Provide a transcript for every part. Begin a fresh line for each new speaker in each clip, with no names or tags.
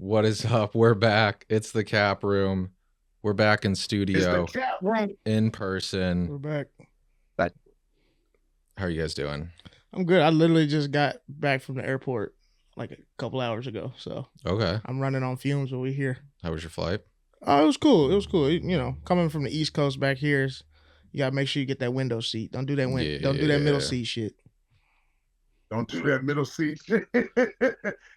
What is up? We're back. It's the Cap Room. We're back in studio.
It's the Cap Room.
In person.
We're back.
How are you guys doing?
I'm good. I literally just got back from the airport like a couple hours ago. So
Okay.
I'm running on fumes, but we're here.
How was your flight?
Oh, it was cool. It was cool. You know, coming from the East Coast back here, you gotta make sure you get that window seat. Don't do that Don't do that middle seat shit.
Don't do that middle seat.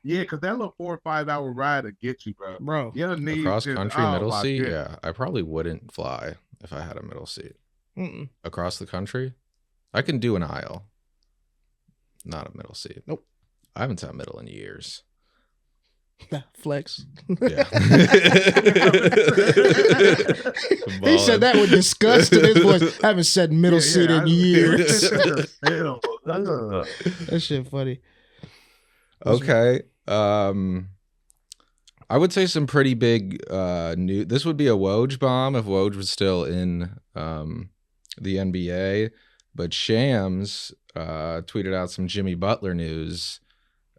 Yeah, because that little 4 or 5 hour ride will get you, bro.
Yeah, across country middle seat. Goodness. Yeah, I probably wouldn't fly if I had a middle seat. Across the country, I can do an aisle, not a middle seat.
Nope.
I haven't sat middle in years.
Flex.
Yeah.
He said that with disgust in his voice. I haven't said middle seat in years. That shit funny.
Okay. I would say some pretty big news. This would be a Woj bomb if Woj was still in the NBA. But Shams tweeted out some Jimmy Butler news.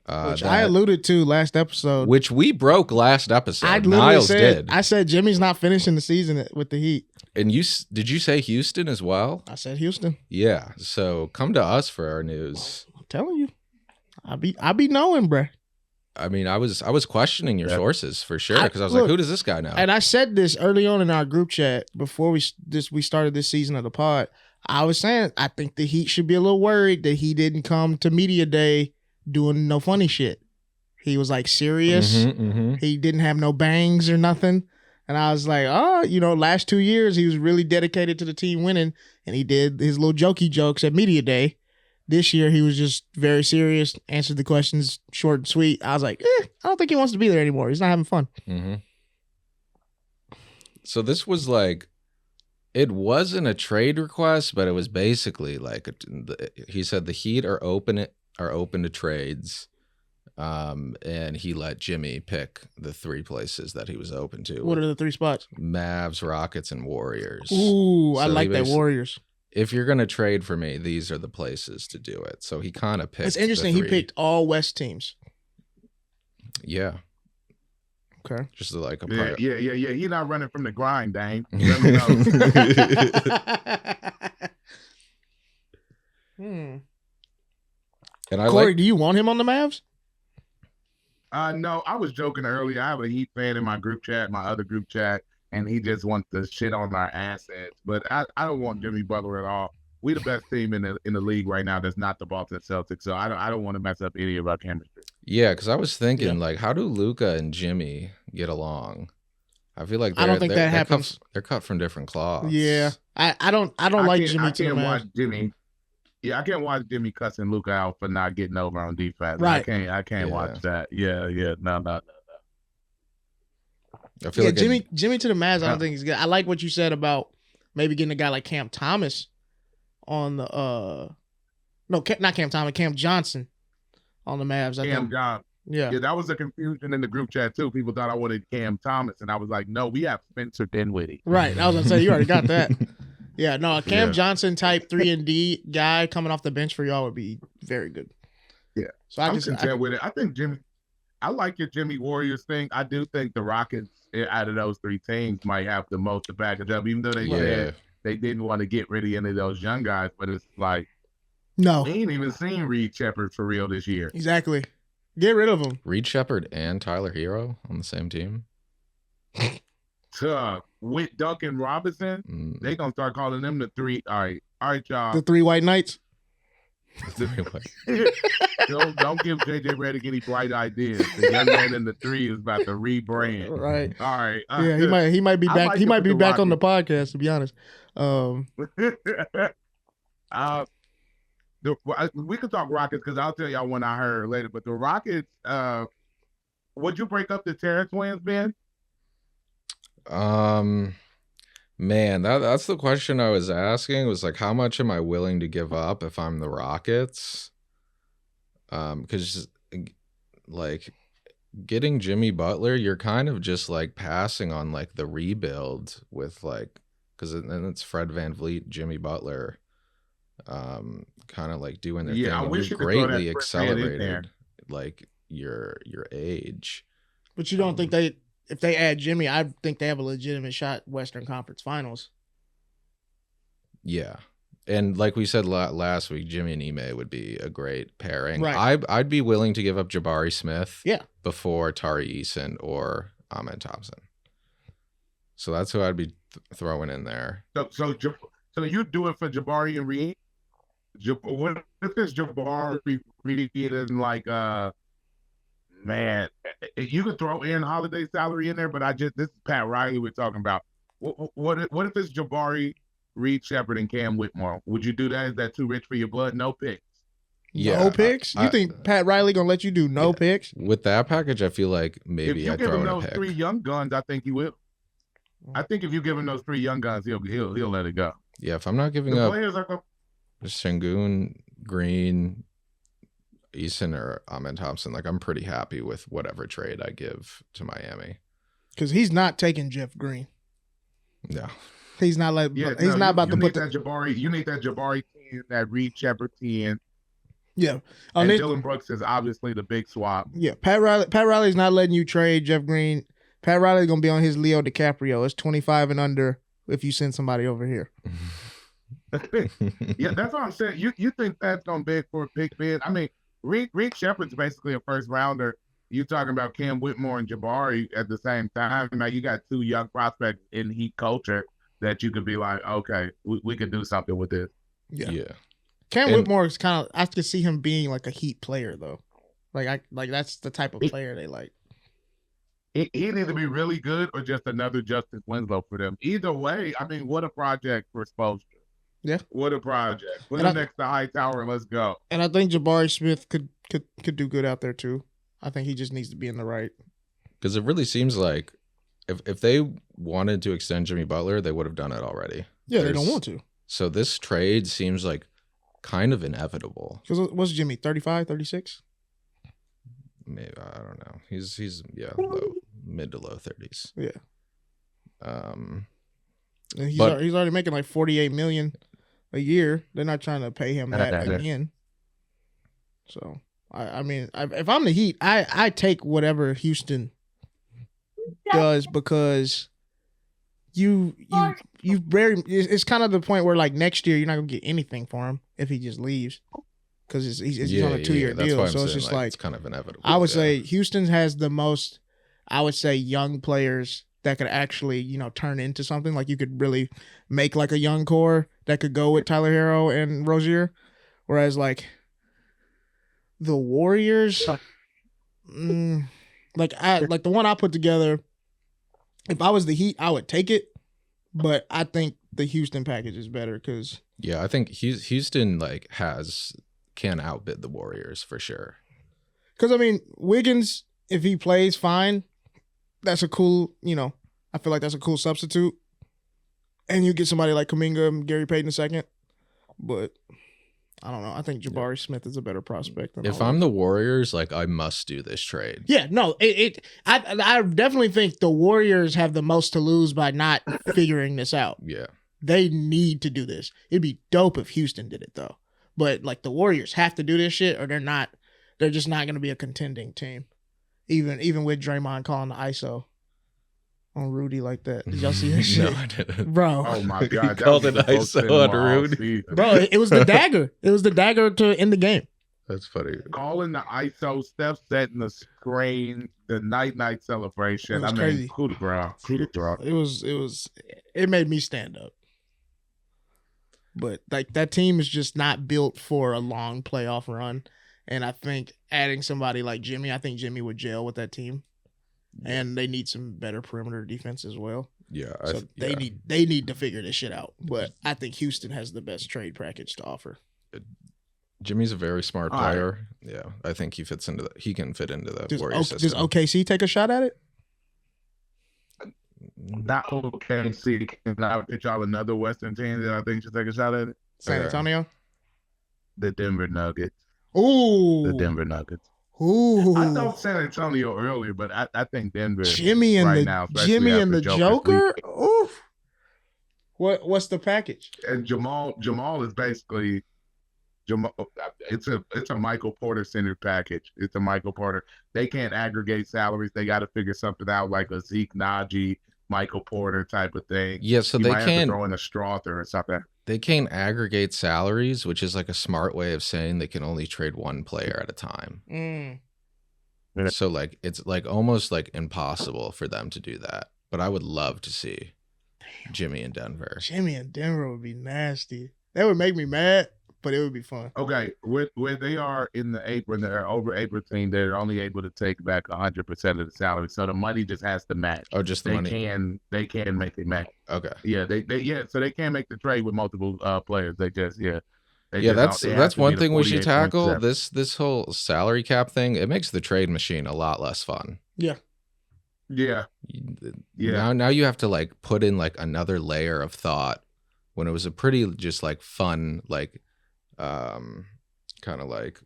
Which I alluded to last episode.
Which we broke last episode.
I
Niles did.
I said Jimmy's not finishing the season with the Heat.
And did you say Houston as well?
I said Houston.
Yeah. So come to us for our news.
I'm telling you. I be knowing, bruh.
I mean, I was questioning your sources for sure because I was like, who does this guy know?
And I said this early on in our group chat before we started this season of the pod. I was saying I think the Heat should be a little worried that he didn't come to media day doing no funny shit. He was like serious. He didn't have no bangs or nothing. And I was like, last 2 years he was really dedicated to the team winning, and he did his little jokey jokes at media day. This year he was just very serious, answered the questions short and sweet. I was like, I don't think he wants to be there anymore. He's not having fun.
So this was like, it wasn't a trade request, but it was basically like he said the Heat are open to trades, and he let Jimmy pick the 3 places that he was open to.
What are the 3 spots?
Mavs, Rockets, and Warriors.
Ooh, so I like that Warriors.
If you're going to trade for me, these are the places to do it. So he kind of picked.
It's interesting. He picked all West teams.
Yeah.
Okay.
Just like a
part. Yeah. He's not running from the grind, Dane.
Let me know. And Corey, do you want him on the Mavs?
No, I was joking earlier. I have a Heat fan in my group chat, my other group chat, and he just wants to shit on our assets. But I don't want Jimmy Butler at all. We the best team in the league right now that's not the Boston Celtics, so I don't want to mess up any of our chemistry.
Yeah, because I was thinking, like, how do Luka and Jimmy get along? I feel like
I don't think that happens.
They're cut from different cloths.
Yeah, I don't like Jimmy.
I can't watch Jimmy. Yeah, I can't watch Jimmy cussing Luka out for not getting over on defense.
Right.
I can't watch that. Yeah. No.
I feel like
Jimmy to the Mavs, I don't think he's good. I like what you said about maybe getting a guy like Cam Thomas on the not Cam Thomas, Cam Johnson on the Mavs.
Cam Johnson.
Yeah,
that was a confusion in the group chat too. People thought I wanted Cam Thomas, and I was like, no, we have Spencer Dinwiddie.
Right. I was gonna say you already got that. Yeah, no, a Cam Johnson type 3-and-D guy coming off the bench for y'all would be very good.
Yeah. So I'm content with it. I think I like your Jimmy Warriors thing. I do think the Rockets out of those 3 teams might have the most to package up, even though they said they didn't want to get rid of any of those young guys, but it's like,
no,
we ain't even seen Reed Shepherd for real this year.
Exactly. Get rid of them.
Reed Shepherd and Tyler Hero on the same team.
With Duncan Robinson, they gonna start calling them the 3. All right, y'all.
The 3 White Knights.
Don't give JJ Redick any bright ideas. The young man in the 3 is about to rebrand.
Right.
All right.
Yeah, he might be back. He might be back on the podcast, to be honest.
We could talk Rockets because I'll tell y'all when I heard later. But the Rockets, would you break up the Terrence twins, Ben?
Man, that's the question I was asking, was like, how much am I willing to give up if I'm the Rockets? Because like getting Jimmy Butler, you're kind of just like passing on like the rebuild with like, because then it's Fred VanVleet, Jimmy Butler, kind of like doing their thing.
I wish
you
greatly
accelerated like your age.
But you don't think if they add Jimmy, I think they have a legitimate shot Western Conference Finals.
Yeah. And like we said last week, Jimmy and Ime would be a great pairing.
Right.
I'd be willing to give up Jabari Smith
Yeah.
before Tari Eason or Amen Thompson. So that's who I'd be throwing in there.
So you do it for Jabari and Reed? What if it's Jabari, Reed, and like man, you could throw in Holiday salary in there, but this is Pat Riley we're talking about. What if it's Jabari, Reed Shepard, and Cam Whitmore? Would you do that? Is that too rich for your blood? No picks.
Yeah,
no picks? You think Pat Riley gonna let you do no picks?
With that package, I feel like maybe I'd throw in a pick.
If you give him those 3 young guns, I think he will. I think if you give him those 3 young guns, he'll let it go.
Yeah, if I'm not giving up Sengun, Green, Eason, or Amen Thompson, like I'm pretty happy with whatever trade I give to Miami.
Because he's not taking Jeff Green.
No.
He's not like he's not about to put
that Jabari. You need that Jabari 10, that Reed Shepard 10.
Yeah,
and Dylan Brooks is obviously the big swap.
Yeah, Pat Riley's not letting you trade Jeff Green. Pat Riley's gonna be on his Leo DiCaprio. It's 25 and under if you send somebody over here.
Yeah, that's what I'm saying. You think Pat's gonna beg for a big bid? I mean, Reed Shepard's basically a first rounder. You talking about Cam Whitmore and Jabari at the same time. Now you got 2 young prospects in Heat culture that you could be like, okay, we could do something with this.
Yeah.
Cam Whitmore is kind of, I could see him being like a Heat player though. Like that's the type of player they like.
He needs to be really good or just another Justice Winslow for them. Either way, I mean, what a project for Spoelstra.
Yeah.
What a project. Put him next to Hightower and let's go.
And I think Jabari Smith could do good out there too. I think he just needs to be in the right.
Because it really seems like if they wanted to extend Jimmy Butler, they would have done it already.
Yeah, they don't want to. So
this trade seems like kind of inevitable.
Because what's Jimmy, 35, 36?
Maybe, I don't know. He's mid to low 30s.
Yeah.
And
he's already making like $48 million a year. They're not trying to pay him that again. So I mean, if I'm the Heat, I take whatever Houston does because you it's kind of the point where like next year you're not gonna get anything for him if he just leaves because he's on a 2-year deal. So it's just like
it's kind of inevitable.
I would say Houston has the most, I would say, young players that could actually, turn into something. Like you could really make like a young core that could go with Tyler Hero and Rozier. Whereas like the Warriors, like the one I put together, if I was the Heat, I would take it. But I think the Houston package is better because
I think Houston can outbid the Warriors for sure.
Because I mean, Wiggins, if he plays fine, that's a cool, I feel like that's a cool substitute. And you get somebody like Kuminga and Gary Payton II. But I don't know. I think Jabari Smith is a better prospect.
If I'm the Warriors, like I must do this trade.
Yeah, no, I definitely think the Warriors have the most to lose by not figuring this out.
Yeah.
They need to do this. It'd be dope if Houston did it though. But like the Warriors have to do this shit or they're just not going to be a contending team. Even with Draymond calling the ISO on Rudy like that. Did y'all see that shit?
No, I didn't.
Bro.
Oh my God.
He called it ISO on Rudy.
Bro, it was the dagger. It was the dagger to end the game.
That's funny.
Calling the ISO, Steph setting the screen, the night celebration.
It was crazy.
Coup de grace.
It made me stand up. But like that team is just not built for a long playoff run. And I think adding somebody like Jimmy, I think Jimmy would gel with that team. And they need some better perimeter defense as well.
Yeah.
So they need to figure this shit out. But I think Houston has the best trade package to offer.
Jimmy's a very smart player. Right. Yeah. I think he can fit into the Warriors system.
Does OKC take a shot at it?
Not OKC. Can I pitch y'all another Western team that I think should take a shot at it?
San Antonio?
The Denver Nuggets.
Ooh.
The Denver Nuggets.
Ooh.
I thought San Antonio earlier, but I think Denver
Jimmy and the Joker? Oof. What's the package?
And Jamal is basically It's a Michael Porter centered package. It's a Michael Porter. They can't aggregate salaries. They got to figure something out like a Zeke Naji, Michael Porter type of thing.
Yeah, so
You
they
might have to
can't
throw in a Strother or something.
they can't aggregate salaries, which is like a smart way of saying they can only trade one player at a time.
Yeah.
So like it's like almost like impossible for them to do that. But I would love to see Jimmy in Denver.
Jimmy in Denver would be nasty. That would make me mad, but it would be fun.
Okay, where they are in the apron, they're over 8%. They're only able to take back 100% of the salary, so the money just has to match.
Oh, just the money.
They can make it match.
Okay.
Yeah, so they can make the trade with multiple players. They just
That's one thing we should tackle.
48.7.
This whole salary cap thing, it makes the trade machine a lot less fun.
Yeah.
Yeah.
Now you have to like put in like another layer of thought when it was a pretty just like fun like kind of like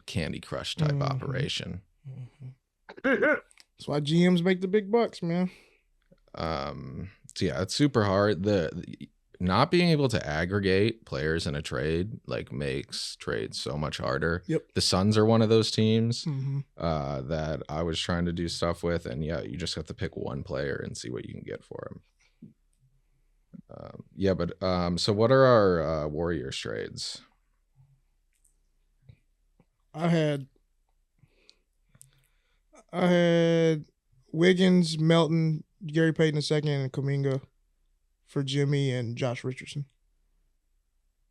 Candy Crush type operation.
That's why GMs make the big bucks, man.
So yeah, it's super hard. The not being able to aggregate players in a trade like makes trades so much harder.
Yep.
The Suns are one of those teams that I was trying to do stuff with, and yeah, you just have to pick one player and see what you can get for him. So what are our Warriors trades?
I had Wiggins, Melton, Gary Payton II, and Kuminga for Jimmy and Josh Richardson.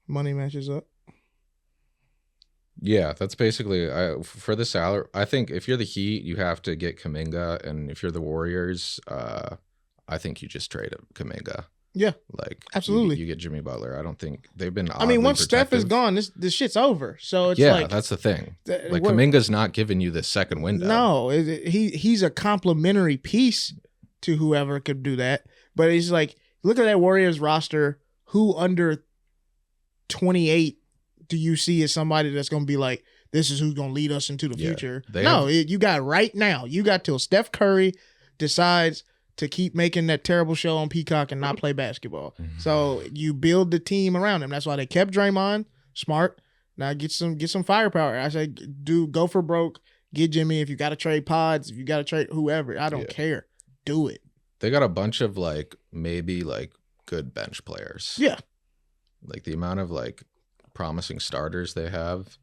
Money matches up.
Yeah, that's basically for the salary. I think if you're the Heat, you have to get Kuminga, and if you're the Warriors, I think you just trade Kuminga.
Yeah,
like
absolutely.
You get Jimmy Butler. I don't think they've been.
I mean, once Steph is gone, this shit's over. So it's like
that's the thing. Like Kuminga's not giving you the second window.
No, he's a complimentary piece to whoever could do that. But he's like, look at that Warriors roster. Who under 28 do you see as somebody that's going to be like, this is who's going to lead us into the future? You got right now. You got till Steph Curry decides to keep making that terrible show on Peacock and not play basketball. So you build the team around him. That's why they kept Draymond. Smart. Now get some firepower. I say, go for broke. Get Jimmy. If you got to trade Pods, if you got to trade whoever, I don't care. Do it.
They got a bunch of like maybe like good bench players.
Yeah.
Like the amount of like promising starters they have.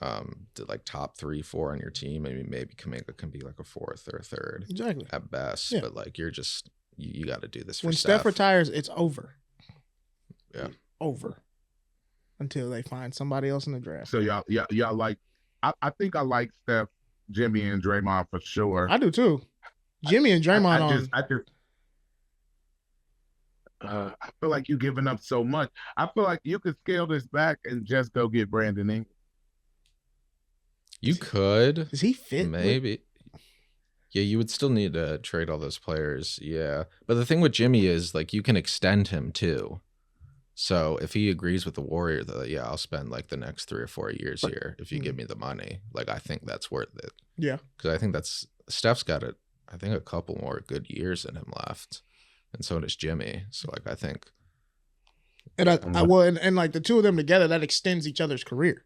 To like top 3-4 on your team. Maybe Kuminga can be like a fourth or a third.
Exactly.
At best. Yeah. But like you're just you got to do this for
when Steph retires, it's over.
Yeah.
Over. Until they find somebody else in the draft.
So y'all like I think I like Steph, Jimmy, and Draymond for sure.
I do too. Jimmy and Draymond
I feel like you're giving up so much. I feel like you could scale this back and just go get Brandon Ingram.
You could.
Does he fit?
Maybe. Yeah, you would still need to trade all those players. Yeah. But the thing with Jimmy is like you can extend him too. So if he agrees with the Warrior that, yeah, I'll spend like the next 3 or 4 years here if you give me the money. Like I think that's worth it.
Yeah.
Because I think Steph's got I think a couple more good years in him left. And so does Jimmy. So like I think.
And and like the two of them together, that extends each other's career.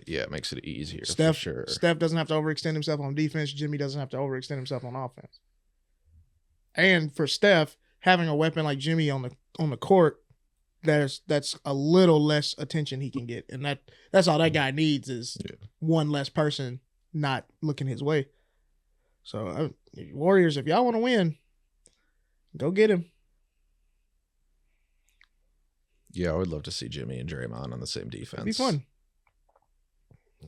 Yeah, it makes it easier.
Steph,
for sure.
Steph doesn't have to overextend himself on defense. Jimmy doesn't have to overextend himself on offense. And for Steph, having a weapon like Jimmy on the court, that's a little less attention he can get, and that's all that guy needs is one less person not looking his way. So Warriors, if y'all want to win, go get him.
Yeah, I would love to see Jimmy and Draymond on the same defense.
It'd be fun.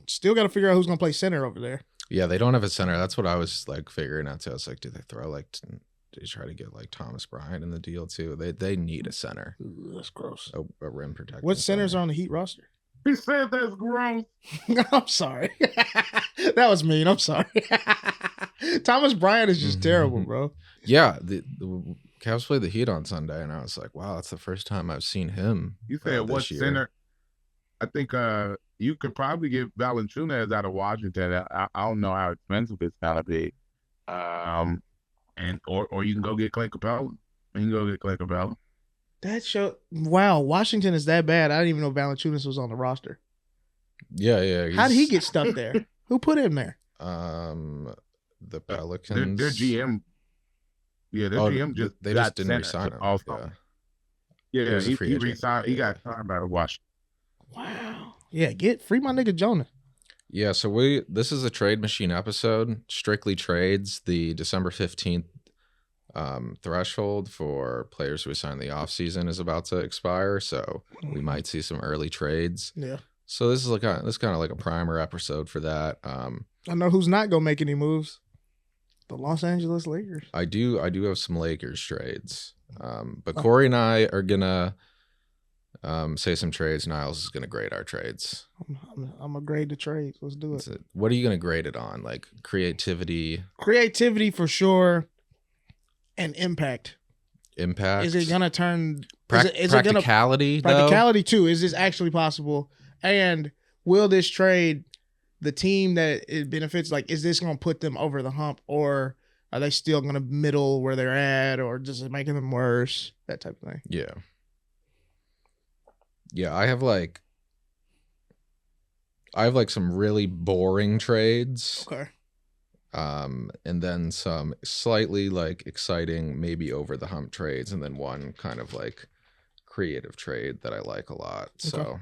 Still got to figure out who's going to play center over there.
Yeah, they don't have a center. That's what I was like figuring out too. I was like, do they throw like, do they try to get like Thomas Bryant in the deal too? They need a center.
Ooh, that's gross.
A rim protector.
What centers are on the Heat roster?
He said that's gross.
I'm sorry. That was mean. I'm sorry. Thomas Bryant is just terrible, bro.
Yeah, the Cavs played the Heat on Sunday, and I was like, wow, that's the first time I've seen him.
You said what center? I think you could probably get Valanciunas out of Washington. I don't know how expensive it's gonna be, or you can go get Clay Capella. You can go get Clay Capella.
That show. Wow, Washington is that bad. I didn't even know Valanciunas was on the roster.
Yeah.
How did he get stuck there? Who put him there?
The Pelicans.
Their GM. Yeah, their GM just
they just didn't resign him.
Also. Yeah, he resigned. He got signed by Washington.
Wow. Yeah, free my nigga Jonah.
Yeah, so this is a trade machine episode, strictly trades. The December 15th threshold for players who signed the offseason is about to expire, so we might see some early trades.
Yeah.
So this is kind of like a primer episode for that.
I know who's not gonna make any moves. The Los Angeles Lakers.
I do have some Lakers trades. But Corey and I are gonna say some trades. Niles is gonna grade our trades.
I'm gonna grade the trades. Let's do it.
What are you gonna grade it on? Like creativity?
Creativity for sure, and impact.
Impact.
Is it gonna turn?
Is practicality?
It gonna, practicality too. Is this actually possible? And will this trade the team that it benefits? Like, is this gonna put them over the hump, or are they still gonna middle where they're at, or just making them worse? That type of thing.
Yeah. Yeah, I have like some really boring trades.
Okay.
And then some slightly like exciting, maybe over the hump trades, and then one kind of like creative trade that I like a lot. Okay. So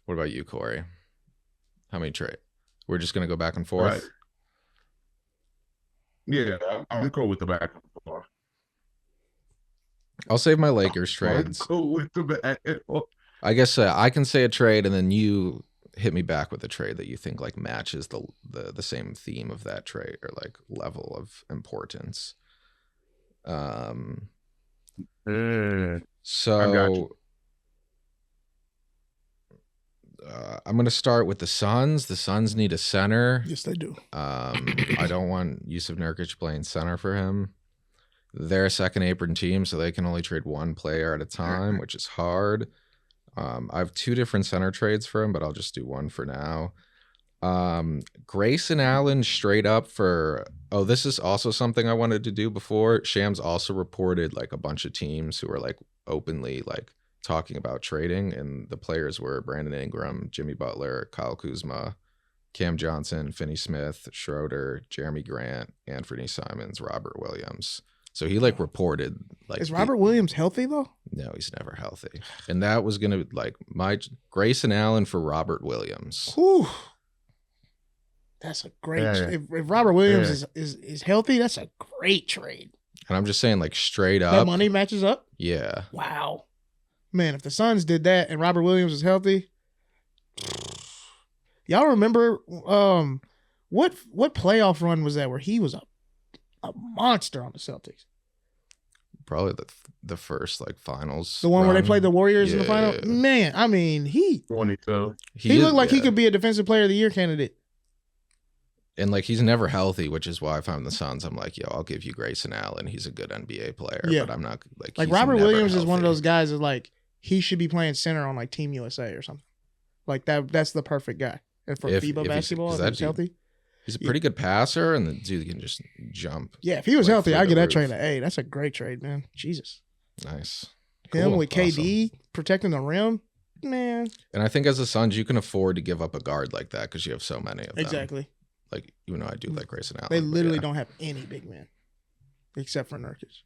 what about you, Corey? How many trade? We're just gonna go back and forth.
Right. Yeah, I'm cool with the back and forth.
I'll save my Lakers trades.
I'm cool with the back and forth.
I guess I can say a trade, and then you hit me back with a trade that you think like matches the same theme of that trade or like level of importance. So I'm going to start with the Suns. The Suns need a center.
Yes, they do.
I don't want Yusuf Nurkic playing center for him. They're a second apron team, so they can only trade one player at a time, which is hard. I have two different center trades for him, but I'll just do one for now. Grayson Allen straight up for... Oh, this is also something I wanted to do before. Shams also reported like a bunch of teams who were like openly like talking about trading, and the players were Brandon Ingram, Jimmy Butler, Kyle Kuzma, Cam Johnson, Finney Smith, Schroeder, Jeremy Grant, Anthony Simons, Robert Williams. So he like reported like...
Is Robert Williams healthy though?
No, he's never healthy. And that was gonna like my Grayson Allen for Robert Williams.
Whew. That's a great if Robert Williams is healthy, that's a great trade.
And I'm just saying, like, straight up,
that money matches up.
Yeah.
Wow. Man, if the Suns did that and Robert Williams is healthy, y'all remember what playoff run was that where he was a monster on the Celtics?
Probably the first like finals.
The one where they played the Warriors in the final. Yeah. Man, I mean, he
22.
He looked like he could be a defensive player of the year candidate.
And like he's never healthy, which is why if I'm the Suns, I'm like, yo, I'll give you Grayson Allen. He's a good NBA player, but I'm not like
Robert Williams is one of those guys that like he should be playing center on like Team USA or something. Like that's the perfect guy. And for FIBA basketball, if he's healthy.
He's a pretty good passer, and the dude can just jump.
Yeah, if he was healthy, I'd get that trade to A. That's a great trade, man. Jesus.
Nice.
Him with KD protecting the rim, man.
And I think as the Suns, you can afford to give up a guard like that because you have so many of them.
Exactly.
Like, even though I do like Grayson Allen.
They literally don't have any big men except for Nurkic.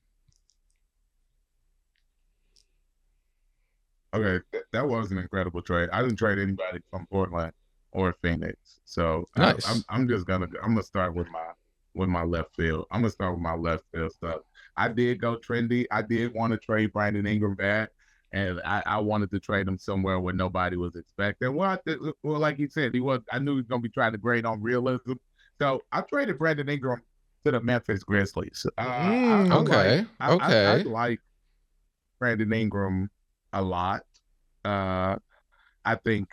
Okay, that was an incredible trade. I didn't trade anybody from Portland or Phoenix, so
nice.
I'm gonna start with my left field. I'm gonna start with my left field stuff. I did go trendy. I did want to trade Brandon Ingram back, and I wanted to trade him somewhere where nobody was expecting. Well, like he said, I knew he was gonna be trying to grade on realism, so I traded Brandon Ingram to the Memphis Grizzlies.
Okay.
I like Brandon Ingram a lot. I think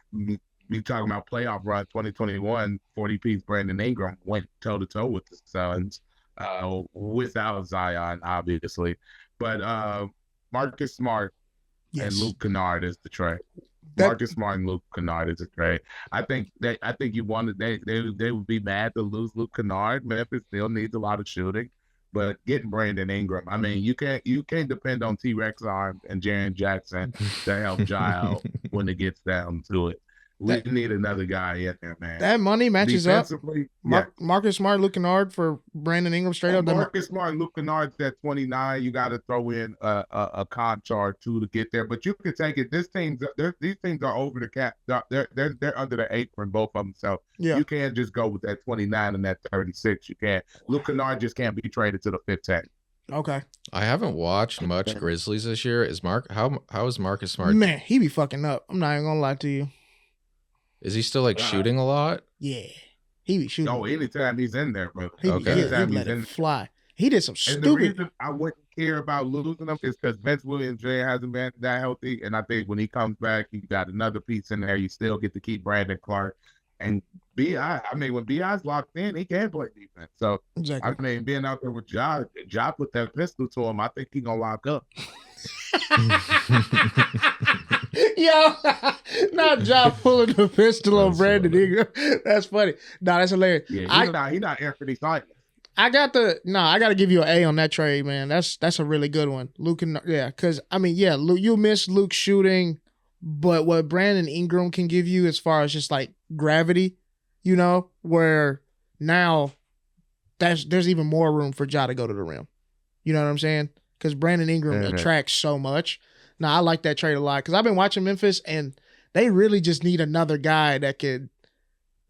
me talking about playoff run 2021, 40-piece Brandon Ingram went toe-to-toe with the Suns without Zion, obviously. But Marcus Smart and Luke Kennard is the trade. Marcus Smart and Luke Kennard is the trade. I think they would be mad to lose Luke Kennard. Memphis still needs a lot of shooting. but getting Brandon Ingram. I mean, you can't depend on T-Rex arms and Jaren Jackson to help Ja out when it gets down to it. We
That-
need another guy in there, man.
That money matches up.
Defensively, yeah.
Marcus Smart, Luke Kennard for Brandon Ingram straight up.
Marcus Smart, Luke Kennard's at 29. You got to throw in a contract or two to get there, but you can take it. These teams are over the cap. They're under the apron, both of them. So
Yeah.
you can't just go with that 29 and that 36. You can't. Luke Kennard just can't be traded to the 15.
Okay.
I haven't watched much Grizzlies this year. How is Marcus Smart?
Man, he be fucking up. I'm not even gonna lie to you.
Is he still like shooting a lot?
Yeah. He be shooting.
No, anytime he's in there, bro.
He
Okay.
Anytime
let
he's in
it fly. He did some
And the
stupid.
reason I wouldn't care about losing him is because Vince Williams Jr. hasn't been that healthy. And I think when he comes back, you got another piece in there. You still get to keep Brandon Clark. And B.I., I mean, when B.I.'s locked in, he can play defense. So,
Exactly.
I mean, being out there with Ja put that pistol to him, I think he's going to lock up.
Yo, not Ja pulling the pistol on
That's
Brandon
funny.
Ingram. That's funny. No, that's hilarious.
Yeah, he's not Anthony Simons.
I got to give you an A on that trade, man. That's a really good one. Luke and because I mean, yeah, Luke, you miss Luke shooting, but what Brandon Ingram can give you as far as just like gravity, you know, where now there's even more room for Ja to go to the rim. You know what I'm saying? Because Brandon Ingram attracts so much. Now I like that trade a lot because I've been watching Memphis and they really just need another guy that could,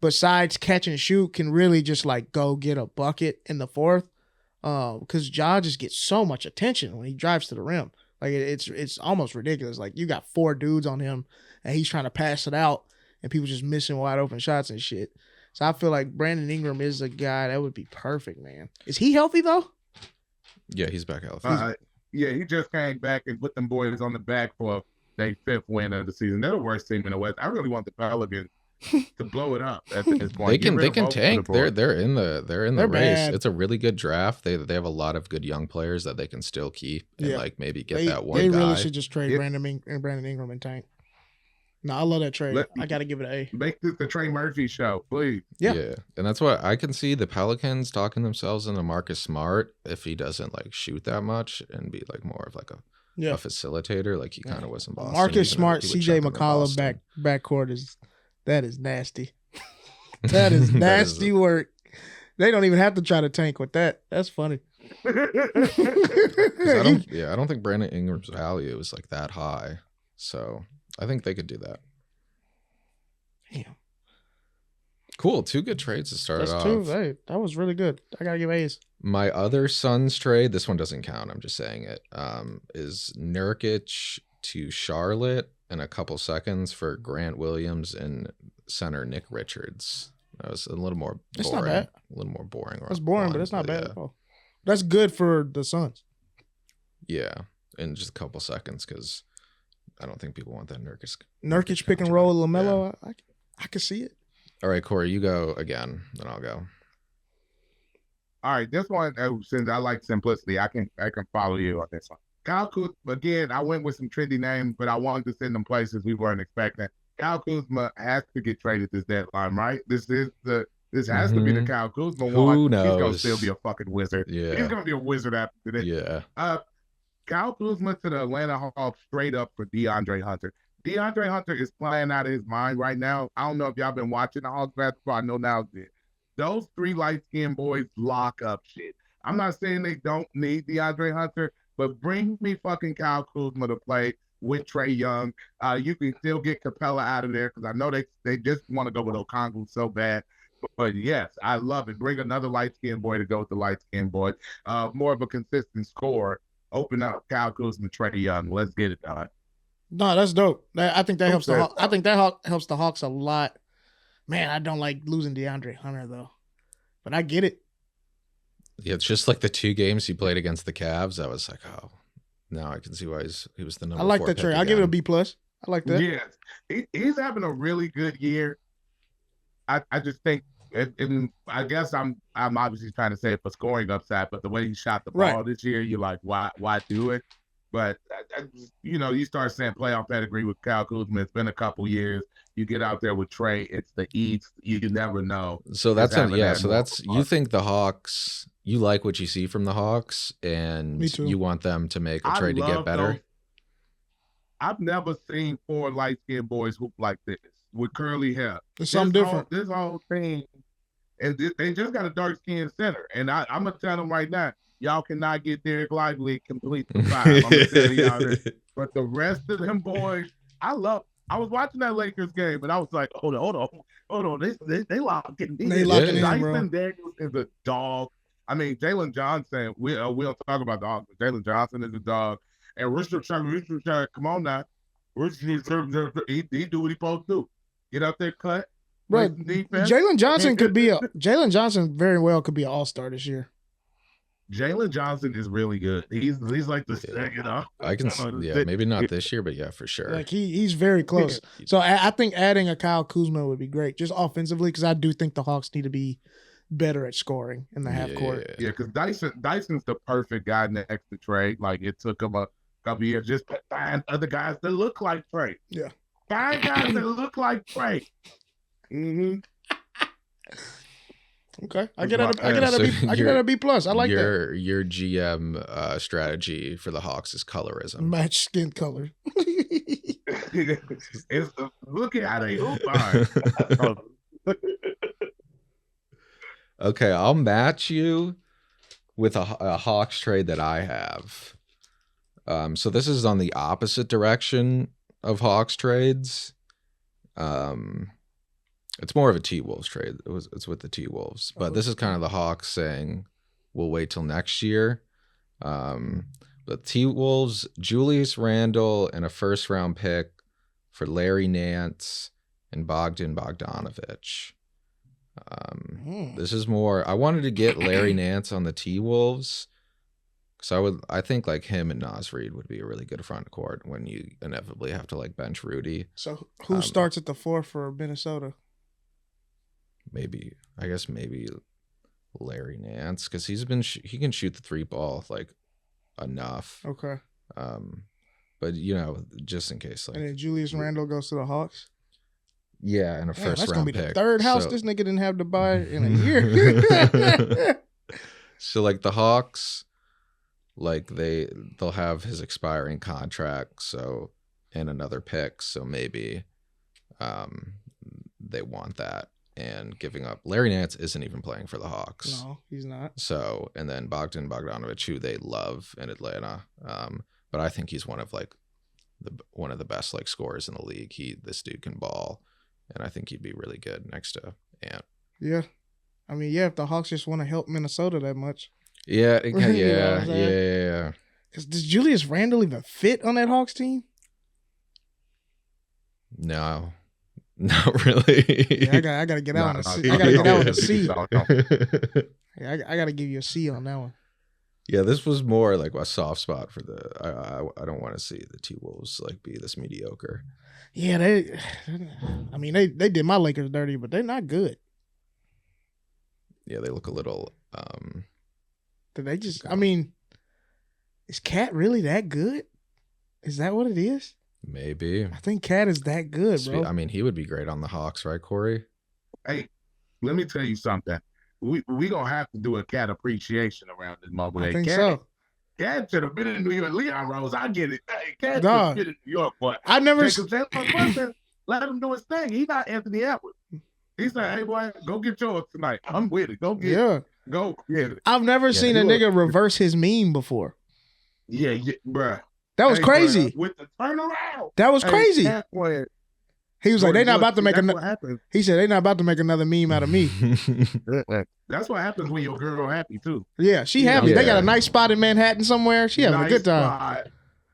besides catch and shoot, can really just like go get a bucket in the fourth. Because Ja just gets so much attention when he drives to the rim. Like it's almost ridiculous. Like you got 4 dudes on him and he's trying to pass it out and people just missing wide open shots and shit. So I feel like Brandon Ingram is a guy that would be perfect, man. Is he healthy though?
Yeah, he's back healthy.
Yeah, he just came back and put them boys on the back for their 5th win of the season. They're the worst team in the West. I really want the Pelicans to blow it up at this point.
They can tank. They're in the
They're
race.
bad.
It's a really good draft. They have a lot of good young players that they can still keep and like maybe get that one
They
guy.
really should just trade Brandon Ingram and tank. No, I love that trade. I got to give it an A.
Make this the Trey Murphy show, please.
Yeah.
And that's why I can see the Pelicans talking themselves into Marcus Smart if he doesn't like shoot that much and be like more of like a facilitator, like he kind of was in Boston.
Marcus Smart, CJ McCollum backcourt is nasty. That is nasty work. They don't even have to try to tank with that. That's funny.
I don't think Brandon Ingram's value is like that high, so I think they could do that.
Damn.
Cool. 2 good trades to start off.
2. Hey, that was really good. I gotta give A's.
My other Suns trade, this one doesn't count, I'm just saying it, is Nurkic to Charlotte and a couple seconds for Grant Williams and center Nick Richards. That was a little more boring.
It's not bad.
A little more boring.
That's boring, but it's not bad at all. That's good for the Suns.
Yeah, in just a couple seconds because I don't think people want that
Nurkic pick and roll LaMelo. Yeah. I can see it.
All right, Corey, you go again, then I'll go.
All right, this one, since I like simplicity, I can follow you on this one. Kyle Kuzma, again, I went with some trendy names, but I wanted to send them places we weren't expecting. Kyle Kuzma has to get traded this deadline, right? This has to be the Kyle Kuzma one.
Who knows?
He's gonna still be a fucking wizard.
Yeah,
he's gonna be a wizard after this.
Yeah.
Kyle Kuzma to the Atlanta Hawks straight up for DeAndre Hunter. DeAndre Hunter is playing out of his mind right now. I don't know if y'all been watching the Hawks basketball. I know Niles did. Those 3 light-skinned boys lock up shit. I'm not saying they don't need DeAndre Hunter, but bring me fucking Kyle Kuzma to play with Trae Young. You can still get Capella out of there because I know they just want to go with Okongwu so bad. But yes, I love it. Bring another light-skinned boy to go with the light-skinned boy. More of a consistent score. Open up Kyle Kuzma, Trae Young. Let's get it done.
No, that's dope. I think that helps the Hawks. I think that helps the Hawks a lot. Man, I don't like losing DeAndre Hunter though, but I get it.
Yeah, it's just like the 2 games he played against the Cavs. I was like, oh, now I can see why he was the number.
I like
4
that trade.
pick
I'll give it a
again.
B+. I like that.
Yes, he's having a really good year. I just think, and I guess I'm obviously trying to say it for scoring upside, but the way he shot the ball this year, you're like, why do it? But you start saying playoff pedigree with Kyle Kuzma. It's been a couple years. You get out there with Trae. It's the East. You never know.
So that's you think the Hawks you like what you see from the Hawks,
Me
and
too.
you want them to make a
I
trade to get
love
better.
those. I've never seen 4 light-skinned boys hoop like this with curly hair.
It's something different.
This whole thing, and they just got a dark-skinned center. And I'm going to tell them right now, y'all cannot get Derek Lively complete for 5. I'm going to tell y'all this. But the rest of them boys, I was watching that Lakers game, and I was like, hold on. They locking in.
They locking in,
Dyson
bro.
Daniels is a dog. I mean, Jalen Johnson, we'll talk about the Hawks, but Jalen Johnson is a dog. And Richard Sherman, come on now. Richard Sherman, he do what he supposed to do. Get out there, cut.
Bro,
Defense.
Jalen Johnson very well could be an all-star this year.
Jalen Johnson is really good. He's like the second up.
I can, maybe not this year, but yeah, for sure.
Like he's very close. So I think adding a Kyle Kuzma would be great, just offensively, because I do think the Hawks need to be better at scoring in the half court.
Yeah, because Dyson's the perfect guy next to Trey. Like it took him a couple years just to find other guys that look like Trey.
Yeah,
find guys that look like Trey. Mm-hmm.
Okay, I get a B plus. I like that.
Your GM strategy for the Hawks is colorism.
Match skin color.
It's look at how they hoop.
Okay, I'll match you with a Hawks trade that I have. So this is on the opposite direction of Hawks trades. It's more of a T-Wolves trade. It's with the T-Wolves. But this is kind of the Hawks saying, we'll wait till next year. The T-Wolves, Julius Randle, and a first-round pick for Larry Nance and Bogdan Bogdanovic. This is more... I wanted to get Larry Nance on the T-Wolves. So I think like him and Naz Reid would be a really good front court when you inevitably have to like bench Rudy.
So who starts at the 4 for Minnesota?
Maybe Larry Nance, because he can shoot the 3 ball like enough.
Okay.
But just in case, like,
and then Julius Randle goes to the Hawks.
Yeah, and a first
that's
round
gonna be
pick.
The third house this nigga didn't have to buy in a year.
So like the Hawks, like they'll have his expiring contract, so and another pick, so maybe they want that. And giving up Larry Nance isn't even playing for the Hawks.
No, he's not.
So, and then Bogdan Bogdanovic, who they love in Atlanta, but I think he's one of the best like scorers in the league. This dude can ball, and I think he'd be really good next to Ant.
Yeah, I mean, if the Hawks just want to help Minnesota that much.
Yeah,
yeah. Because does Julius Randle even fit on that Hawks team?
No. Not really.
Yeah, I gotta get out on a C. I gotta get out with a C. Yeah, I gotta give you a C on that one.
Yeah, this was more like a soft spot for I don't want to see the T-Wolves like be this mediocre.
Yeah, they did my Lakers dirty, but they're not good.
Yeah, they look a little.
Did they just? I mean, is Cat really that good? Is that what it is?
Maybe.
I think Cat is that good, bro.
I mean, he would be great on the Hawks, right, Corey?
Hey, let me tell you something. We gonna have to do a Cat appreciation around this moment.
I think so.
Cat should have been in New York. Leon Rose, I get it. Hey, Cat should have been in New York, boy.
I never.
Let him do his thing. He's not Anthony Edwards. He said, "Hey, boy, go get yours tonight. I'm with it. Go get it. Go get it."
I've never seen a nigga reverse his meme before.
Yeah, bruh.
That was crazy.
Bruh, with the turnaround.
That was crazy. He was like, "They not about to make another." He said, "They not about to make another meme out of me."
That's what happens when your girl happy too.
Yeah, she happy. They got a nice spot in Manhattan somewhere. She having a good time.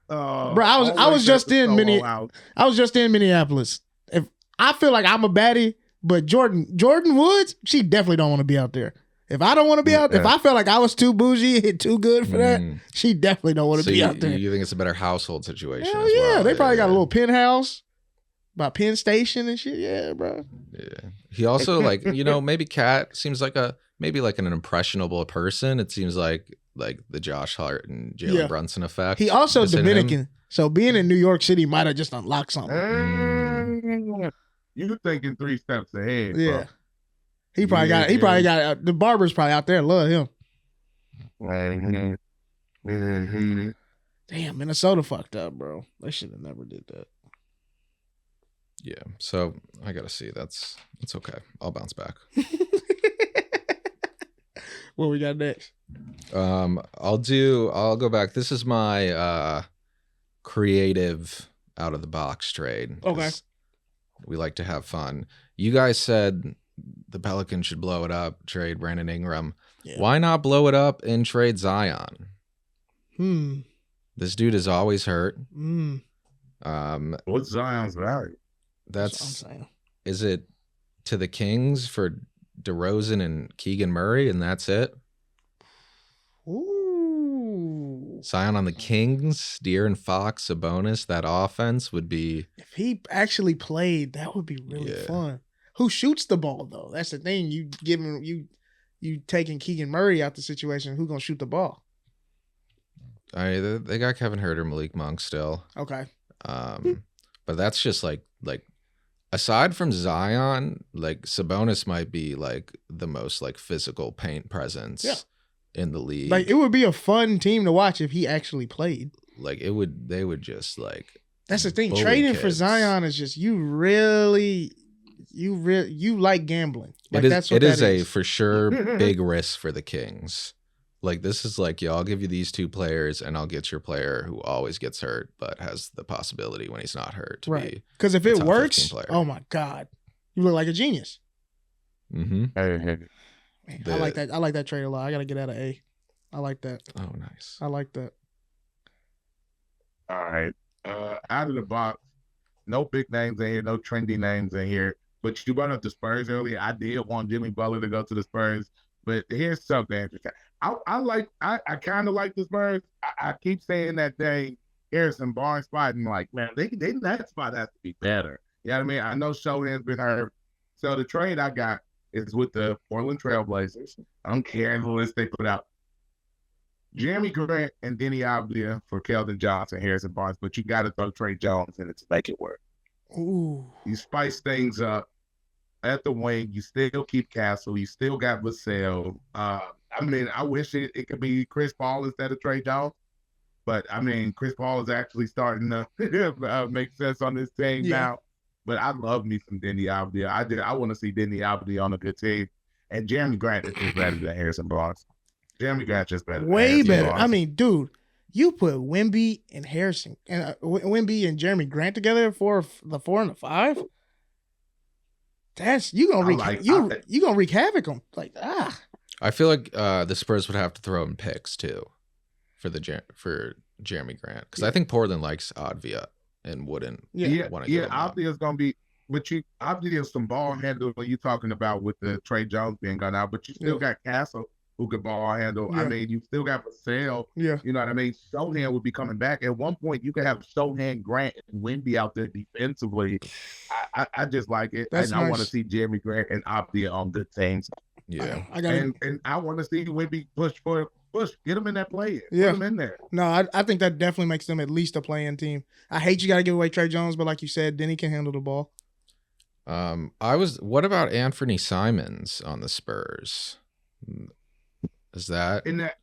Bro, I was just in Minneapolis. If I feel like I'm a baddie, but Jordan Woods, she definitely don't want to be out there. If I don't want to be out, if I felt like I was too bougie and too good for that, she definitely don't want to be out there.
You think it's a better household situation?
Hell
as well.
Yeah, they probably got a little penthouse by Penn Station and shit. Yeah, bro.
Yeah, he also like maybe Cat seems like an impressionable person. It seems like the Josh Hart and Jalen Brunson effect.
He also Dominican, so being in New York City might have just unlocked something.
You thinking 3 steps ahead?
Yeah.
Bro.
He probably got the barbers probably out there love him.
Mhm. Mhm.
Damn, Minnesota fucked up, bro. They should have never did that.
Yeah. So I gotta see. That's okay. I'll bounce back.
What we got next?
I'll go back. This is my creative out of the box trade. 'Cause
Okay.
we like to have fun. You guys said the Pelicans should blow it up, trade Brandon Ingram.
Yeah.
Why not blow it up and trade Zion?
Hmm.
This dude is always hurt.
Hmm.
What's Zion's value?
That's what I'm
That's
saying.
is it to the Kings for DeRozan and Keegan Murray, and that's it?
Ooh.
Zion on the Kings, De'Aaron Fox, Sabonis. That offense would be.
If he actually played, that would be really
Yeah.
fun. Who shoots the ball though? That's the thing. You giving you taking Keegan Murray out the situation. Who gonna shoot the ball?
They got Kevin Huerter, Malik Monk still.
Okay.
But that's just like aside from Zion, like Sabonis might be like the most like physical paint presence in the league.
Like it would be a fun team to watch if he actually played.
Like they would just like.
That's the thing.
bully
Trading for
kids.
Zion is just you like gambling. Like
It is a for sure big risk for the Kings. Like this is like, I'll give you these two players and I'll get your player who always gets hurt but has the possibility when he's not hurt to be.
Because if
a
it
top
works,
15 player.
oh my God, you look like a genius.
Mm-hmm.
Man, I like that. I like that trade a lot. I gotta get out of A. I like that.
Oh, nice.
I like that.
All right. Out of the box, no big names in here, no trendy names in here. But you brought up the Spurs earlier. I did want Jimmy Butler to go to the Spurs. But here's something interesting. I kind of like the Spurs. I keep saying that they Harrison Barnes spot and like, man, they that spot has to be better. You know what I mean? I know Shohei's been hurt. So the trade I got is with the Portland Trailblazers. I don't care the list they put out. Jeremy Grant and Denny Avdia for Keldon Johnson, Harrison Barnes, but you got to throw Trey Jones in it to make it work.
Ooh.
You spice things up at the wing. You still keep Castle. You still got Vassell. I mean, I wish it could be Chris Paul instead of Trey Jones, but I mean, Chris Paul is actually starting to make sense on this team now. But I love me some Denny Avdia. I want to see Denny Avdia on a good team, and Jeremy Grant is just better than Harrison Barnes. Jeremy Grant just better.
Way better. Barnes. I mean, dude, you put Wemby and Harrison and Wemby and Jeremy Grant together for the 4 and the 5. That's you gonna wreak havoc on like
I feel like the Spurs would have to throw in picks too for Jeremy Grant because I think Portland likes Avdia and wouldn't want to. Yeah,
Avdia's gonna be. But Avdia's some ball handle when you're talking about with the Trey Jones being gone out, but you still got Castle who could ball handle. I mean, you still got Vassell.
Yeah.
You know what I mean? Sohan would be coming back. At one point, you could have Sohan, Grant, and Wemby out there defensively. I just like it.
That's
and
nice.
I want to see Jeremy Grant and Avdia on good things.
Yeah.
And I want to see Wemby push. Get him in that play.
Yeah.
Put him in there.
No, I think that definitely makes them at least a play-in team. I hate you got to give away Trey Jones, but like you said, Denny can handle the ball.
What about Anthony Simons on the Spurs? Is that
in that?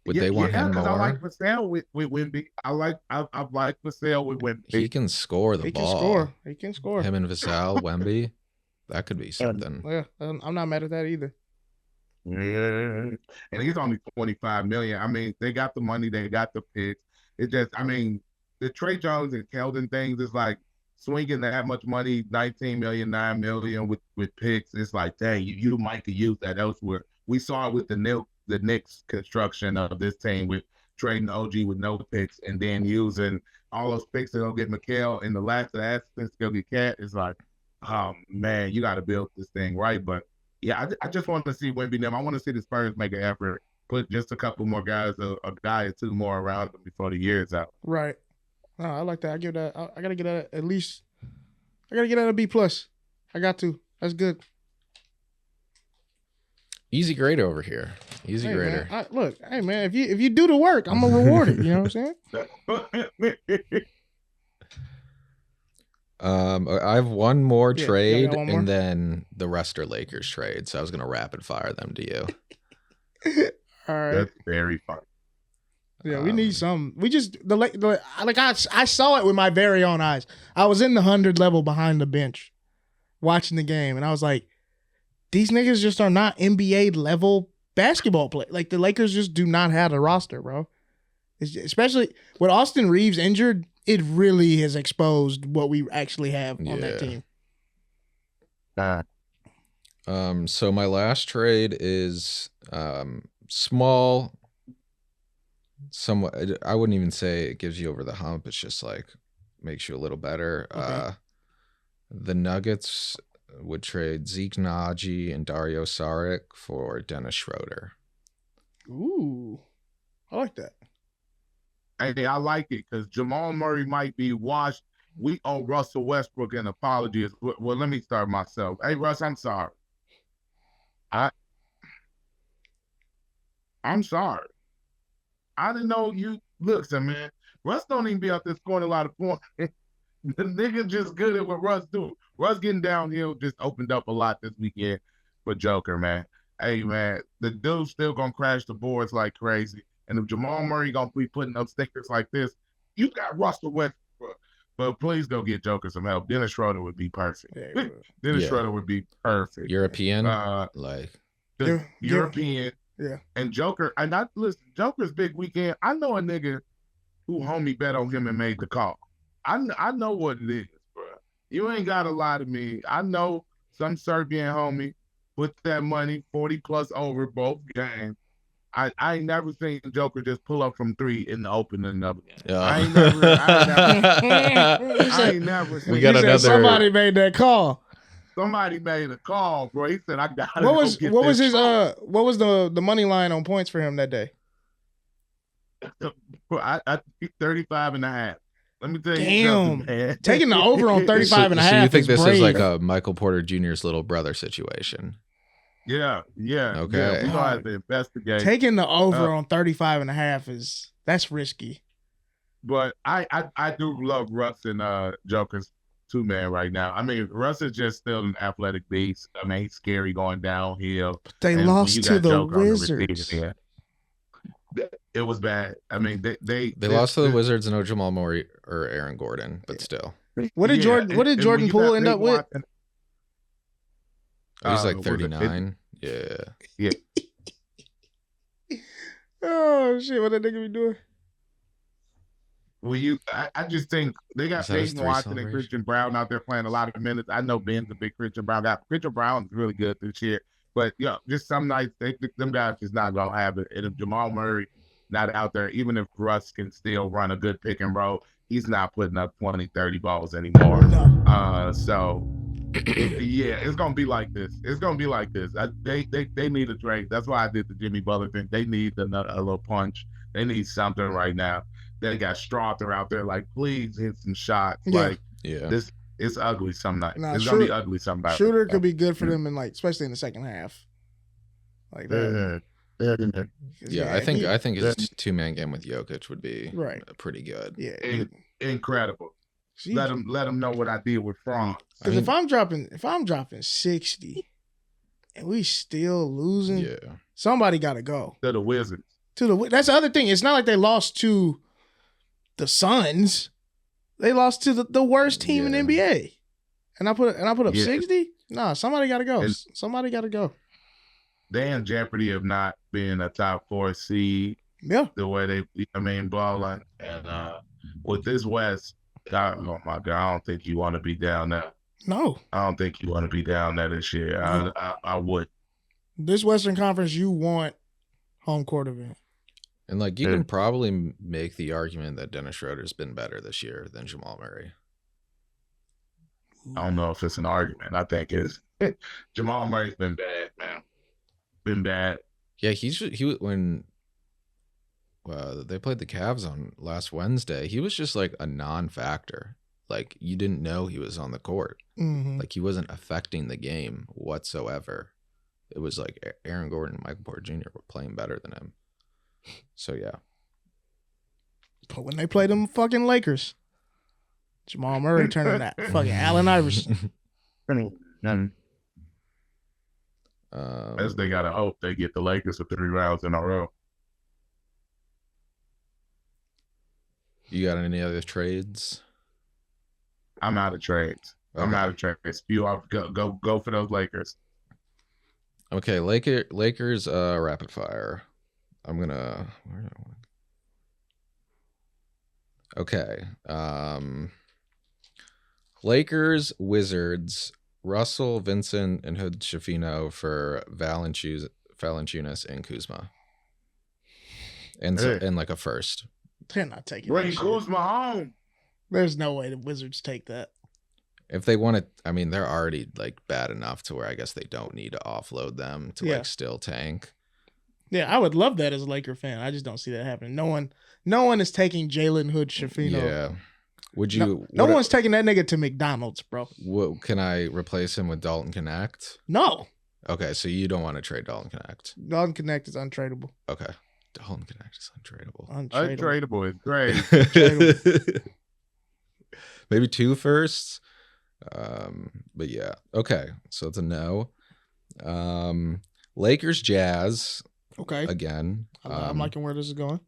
Would they want him more?
I like Vassell with Wemby. I like Vassell with Wemby.
He can score the ball.
He can score.
Him and Vassell, Wemby, that could be something.
Yeah, I'm not mad at that either.
Yeah, and he's only $25 million. I mean, they got the money, they got the picks. It just, I mean, the Trey Jones and Keldon things is like swinging that much money, $19 million, $9 million with picks. It's like, dang, you might could use that elsewhere. We saw it with the Knicks construction of this team with trading OG with no picks and then using all those picks to go get Mikal and the last of the assets to go get Cat. It's like, oh man, you got to build this thing right. But yeah, I just want to see Wemby them. I want to see the Spurs make an effort, put just a couple more guys, a guy or two more around them before the year's out.
Right. No, I like that. I give that. I gotta get at least. I gotta get out a B plus. I got to. That's good.
Easy grade over here. Easy grader.
Man, look, hey man, if you do the work, I'm gonna reward it. You know what I'm saying?
I have one more trade, and then the rest are Lakers trade. So I was gonna rapid fire them to you.
All right.
That's very funny.
Yeah, we need some. We just I saw it with my very own eyes. I was in the 100 level behind the bench, watching the game, and I was like, these niggas just are not NBA level basketball play. Like the Lakers just do not have a roster, bro. Especially with Austin Reeves injured, it really has exposed what we actually have on that team.
So my last trade is small. Somewhat, I wouldn't even say it gives you over the hump. It's just like makes you a little better. Okay. The Nuggets would trade Zeke Naji and Dario Saric for Dennis Schroeder.
Ooh, I like that.
Hey, I like it because Jamal Murray might be washed. We owe Russell Westbrook an apology. Well, let me start myself. Hey, Russ, I'm sorry. I'm sorry. I didn't know you. Listen, man, Russ don't even be out there scoring a lot of points. The nigga just good at what Russ do. Russ getting downhill just opened up a lot this weekend for Joker, man. Hey, man, the dude's still going to crash the boards like crazy. And if Jamal Murray going to be putting up stickers like this, you got Russell Westbrook. But please go get Joker some help. Dennis Schroeder would be perfect. Dennis Schroeder would be perfect.
European?
European.
Yeah.
And Joker, listen, Joker's big weekend. I know a nigga who homie bet on him and made the call. I know what it is, bro. You ain't got to lie to me. I know some Serbian homie put that money 40 plus over both games. I ain't never seen Joker just pull up from 3 in the opening of it. Yeah. I ain't never seen.
We got another.
Somebody made that call.
Somebody made a call, bro. He said, "I got it."
What was the money line on points for him that day?
I think 35.5. Let me tell
you
something, man.
Taking the over on 35.5.
So you think this
brave.
is like a Michael Porter Jr.'s little brother situation?
Yeah.
Okay.
Yeah, we gonna have to investigate.
Taking the over on 35.5 that's risky.
But I do love Russ and Joker's 2-man right now. I mean, Russ is just still an athletic beast. I mean, he's scary going downhill.
But they lost to the Wizards.
It was bad. I mean, they
lost to the Wizards. No Jamal Murray or Aaron Gordon, but still.
What did Jordan Poole end up with?
He's like 39. Yeah.
Oh shit! What that nigga be doing?
Well, I just think they got Peyton Watson and Christian Brown out there playing a lot of minutes. I know Ben's a big Christian Brown guy. Christian Brown's really good this year, but just some nights them guys just not gonna have it. And if Jamal Murray not out there, even if Russ can still run a good pick and roll, he's not putting up 20, 30 balls anymore. No. So it's gonna be like this. It's gonna be like this. They need a trade. That's why I did the Jimmy Butler thing. They need a little punch. They need something right now. They got Strother out there, like, please hit some shots. This it's ugly some night. It's gonna be ugly some night.
Shooter could be good for them in especially in the second half. Like that.
Yeah, I think his 2-man game with Jokic would be pretty good.
Yeah,
incredible. Jeez. Let him know what I did with Franz.
Because if I'm dropping 60 and we still losing, somebody got to go
to the Wizards.
That's the other thing. It's not like they lost to the Suns. They lost to the worst team in the NBA. And I put up 60? No, somebody got to go. Somebody got to go.
They in jeopardy of not being a top 4 seed.
Yeah.
The way balling. And with this West, oh my God, I don't think you want to be down there.
No.
I don't think you want to be down there this year. No. I would.
This Western Conference, you want home court advantage.
And you can probably make the argument that Dennis Schroeder's been better this year than Jamal Murray.
I don't know if it's an argument. I think it's Jamal Murray's been bad, man. Been bad.
Yeah, when they played the Cavs on last Wednesday, he was just like a non-factor. Like you didn't know he was on the court.
Mm-hmm.
Like he wasn't affecting the game whatsoever. It was like Aaron Gordon and Michael Porter Jr. were playing better than him. So yeah.
But when they played them fucking Lakers, Jamal Murray turning that fucking Allen Iverson.
As they gotta hope they get the Lakers for 3 rounds in a row.
You got any other trades?
I'm out of trades. I'm
Okay.
out of trades. You off. Go for those Lakers.
Okay, Lakers rapid fire. I'm gonna where do I want Okay. Lakers, Wizards, Russell, Vincent, and Hood Schifino for Valanciunas and Kuzma. And
Hey.
and like a first.
They're not taking
Bring
that shit.
Kuzma home.
There's no way the Wizards take that.
If they want to, I mean, they're already like bad enough to where I guess they don't need to offload them to like still tank.
Yeah, I would love that as a Laker fan. I just don't see that happening. No one is taking Jalen Hood Schifino.
Yeah. Would you?
No one's taking that nigga to McDonald's, bro.
What, can I replace him with Dalton Connect?
No.
Okay, so you don't want to trade Dalton Connect.
Dalton Connect is untradeable.
Okay. Dalton Connect is untradeable.
Untradeable is great.
Maybe 2 firsts. But yeah. Okay. So it's a no. Lakers, Jazz.
Okay.
Again.
I'm liking where this is going.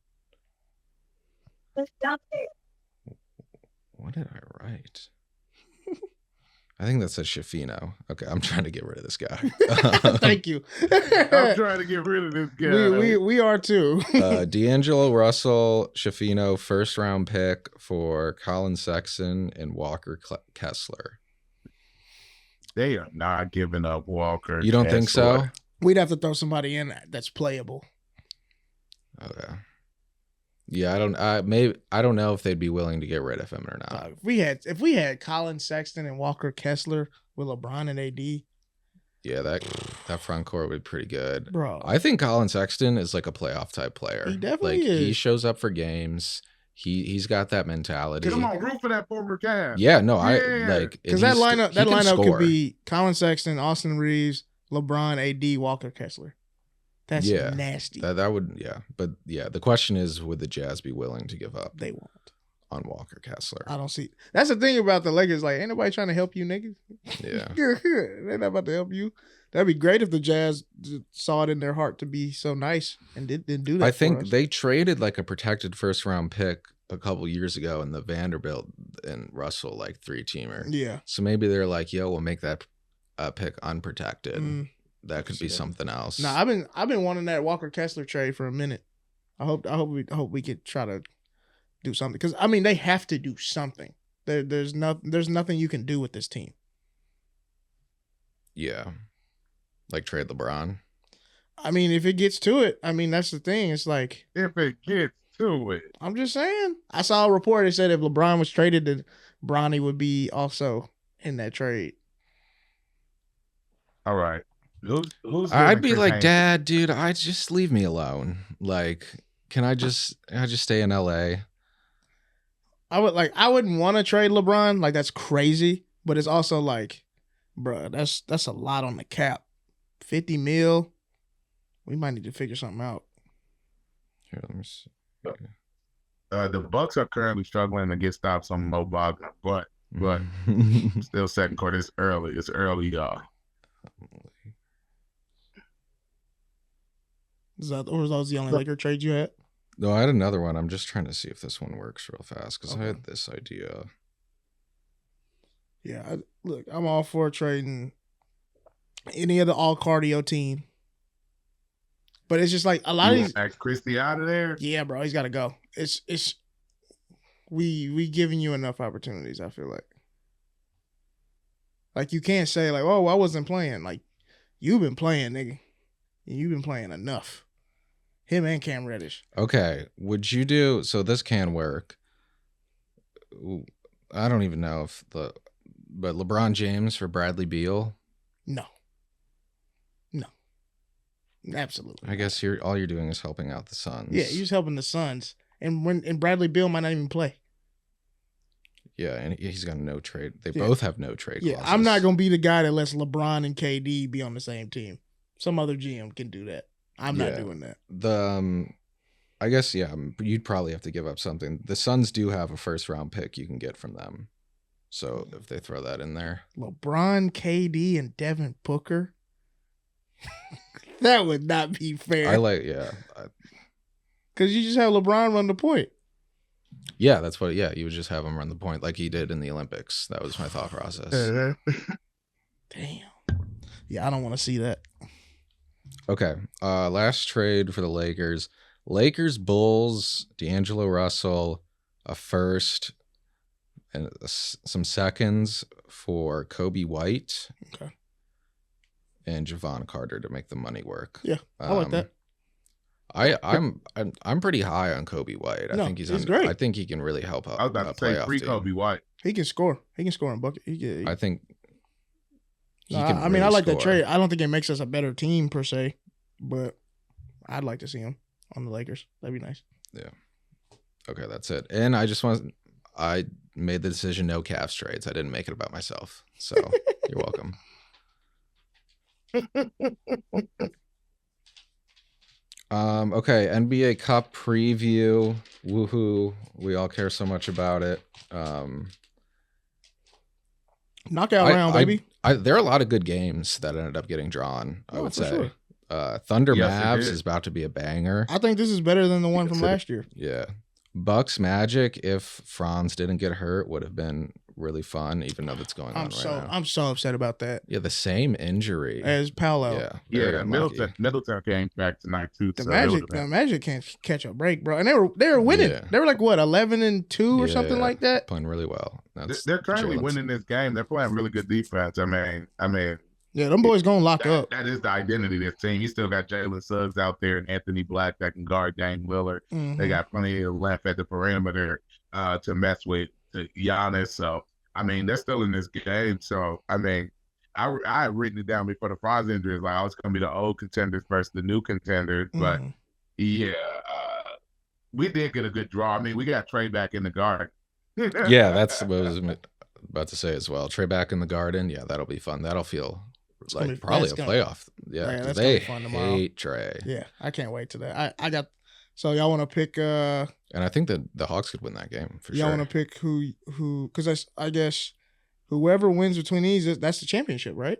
What did I write? I think that says Schifino. Okay, I'm trying to get rid of this guy.
Thank you.
I'm trying to get rid of this guy.
We are too.
D'Angelo Russell, Schifino, first round pick for Colin Sexton and Walker Kessler.
They are not giving up Walker.
You don't think so?
We'd have to throw somebody in that's playable.
Okay. Yeah, I don't know if they'd be willing to get rid of him or not.
If we had Colin Sexton and Walker Kessler with LeBron and AD.
Yeah, that front court would be pretty good.
Bro.
I think Colin Sexton is like a playoff type player.
He definitely is.
He shows up for games. He's got that mentality.
Come on, root for that former Cavs.
Yeah, no, I like
because that lineup could be Colin Sexton, Austin Reeves, LeBron, AD, Walker Kessler. That's nasty.
That would, but the question is, would the Jazz be willing to give up?
They won't
on Walker Kessler.
I don't see. That's the thing about the Lakers. Like, ain't nobody trying to help you, niggas.
Yeah,
they're not about to help you. That'd be great if the Jazz saw it in their heart to be so nice and didn't do that.
I think they traded like a protected first round pick a couple years ago in the Vanderbilt and Russell like 3-teamer.
Yeah.
So maybe they're like, yo, we'll make that pick unprotected. That could be something else.
I've been wanting that Walker Kessler trade for a minute. I hope we could try to do something, because I mean they have to do something. There's nothing you can do with this team.
Yeah, like trade LeBron.
I mean, if it gets to it, I mean that's the thing. It's like
if it gets to it.
I'm just saying. I saw a report that said if LeBron was traded, then Bronny would be also in that trade.
All right. Who's
I'd be like, Dad, dude, I just leave me alone. Like, can I just stay in LA?
I wouldn't want to trade LeBron. Like, that's crazy. But it's also like, bruh, that's a lot on the cap. 50 mil. We might need to figure something out.
Here, let me see.
The Bucks are currently struggling to get stops on Mo Wagner, but still second quarter. It's early, y'all.
Or was those the only Laker trades you had?
No, I had another one. I'm just trying to see if this one works real fast because I had this idea.
Yeah, I'm all for trading any of the all cardio team. But it's just like a lot of these.
Max Christie out of there?
Yeah, bro, he's got to go. It's we giving you enough opportunities. I feel like you can't say like, oh, I wasn't playing. Like, you've been playing, nigga. You've been playing enough. Him and Cam Reddish.
Okay, would you do so? This can work. I don't even know but LeBron James for Bradley Beal.
No, absolutely.
I guess all you're doing is helping out the Suns.
Yeah, you're just helping the Suns, and Bradley Beal might not even play.
Yeah, and he's got no trade. They both have no trade clauses.
I'm not gonna be the guy that lets LeBron and KD be on the same team. Some other GM can do that. I'm not doing that.
I guess you'd probably have to give up something. The Suns do have a first round pick you can get from them, so if they throw that in there,
LeBron, KD, and Devin Booker. That would not be fair.
because
you just have LeBron run the point.
Yeah, that's what. Yeah, you would just have him run the point like he did in the Olympics. That was my thought process.
Damn. Yeah, I don't want to see that.
Okay. Last trade for the Lakers. Lakers Bulls, D'Angelo Russell, a first and some seconds for Kobe White.
Okay.
And Javon Carter to make the money work.
Yeah, I like that.
I'm pretty high on Kobe White. I think he's
great.
I think he can really help out.
I was about to say free Kobe White.
He can score. He can score in bucket.
I think.
I mean, I like the trade. I don't think it makes us a better team per se, but I'd like to see him on the Lakers. That'd be nice.
Yeah. Okay, that's it. And I made the decision no Cavs trades. I didn't make it about myself. So you're welcome. Okay, NBA Cup preview. Woohoo. We all care so much about it.
Knockout round, baby.
There are a lot of good games that ended up getting drawn, I would say. Sure. Thunder Mavs is about to be a banger.
I think this is better than the one from last year.
Yeah. Bucks Magic, if Franz didn't get hurt, would have been really fun, even though that's going on right now.
I'm so upset about that.
Yeah, the same injury
as Paolo.
Yeah. Middleton came back tonight too.
The Magic can't catch a break, bro. And they were winning. Yeah. They were like what 11-2 or something like that.
Playing really well.
They're currently winning this game. They're playing really good defense. I mean.
Yeah, them boys gonna lock up.
That is the identity of this team. You still got Jalen Suggs out there and Anthony Black that can guard Dame Lillard. Mm-hmm. They got plenty of length at the perimeter to mess with Giannis. So I mean, they're still in this game. So I mean, I had written it down before the Franz injury. Like, it's gonna be the old contenders versus the new contenders. Mm-hmm. But yeah, we did get a good draw. I mean, we got Trey back in the guard.
Yeah, that's what I was about to say as well. Trey back in the Garden. Yeah, that'll be fun. That'll feel like probably a playoff. Yeah, they hate Trey.
Yeah, I can't wait to that. I got. So y'all want to pick?
And I think that the Hawks could win that game for sure.
Y'all want to pick who? Because I guess whoever wins between these, that's the championship, right?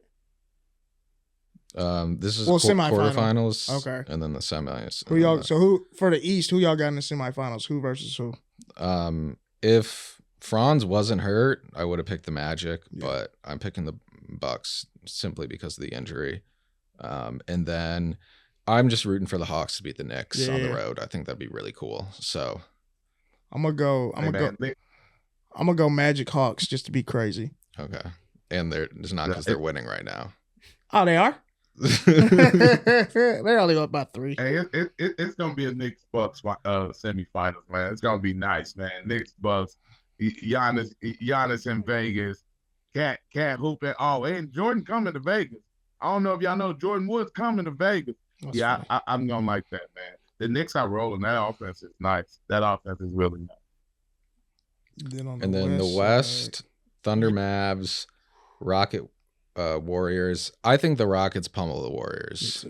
This is quarterfinals. Okay, and then the semis.
Who y'all? So who for the East? Who y'all got in the semifinals? Who versus who?
If Franz wasn't hurt, I would have picked the Magic, but I'm picking the Bucks simply because of the injury. And then I'm just rooting for the Hawks to beat the Knicks on the road. I think that'd be really cool. So
I'm gonna go Magic Hawks just to be crazy.
Okay. And it's not because they're winning right now.
Oh, they are? They're only up by 3.
Hey, it's gonna be a Knicks Bucks semifinals, man. It's gonna be nice, man. Knicks Bucks, Giannis in Vegas, Cat hooping. Oh, and Jordan coming to Vegas. I don't know if y'all know Jordan Wood's coming to Vegas. That's I'm gonna like that, man. The Knicks are rolling. That offense is nice. That offense is really nice.
Then the West, Thunder Mavs, Rocket Warriors. I think the Rockets pummel the Warriors